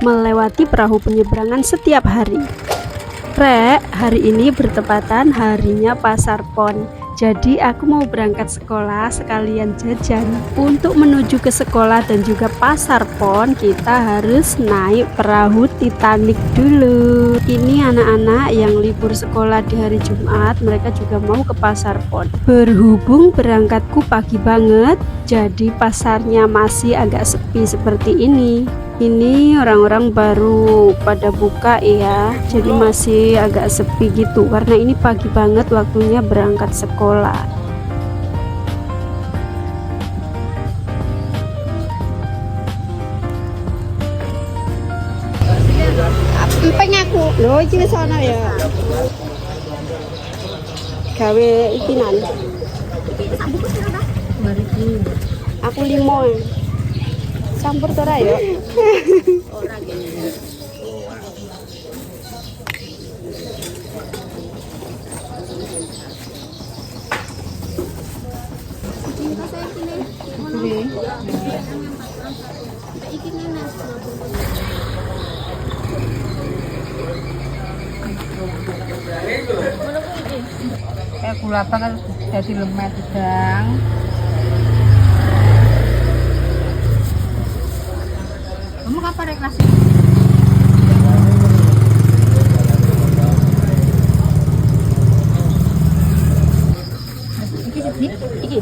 melewati perahu penyeberangan setiap hari. Rek, hari ini bertepatan harinya Pasar Pon. Jadi aku mau berangkat sekolah sekalian jajan. Untuk menuju ke sekolah dan juga Pasar Pon, kita harus naik perahu Titanic dulu. Ini anak-anak yang libur sekolah di hari Jumat, mereka juga mau ke Pasar Pon. Berhubung berangkatku pagi banget, jadi pasarnya masih agak sepi seperti ini. Ini orang-orang baru pada buka ya, jadi masih agak sepi gitu karena ini pagi banget waktunya berangkat sekolah. Empeng aku loh, iki sana ya gawe ikinan aku limo campur tora ya. Ora gini. Kayak gula apa kan jadi lemet udang. Kamu kapan reklas? Iki.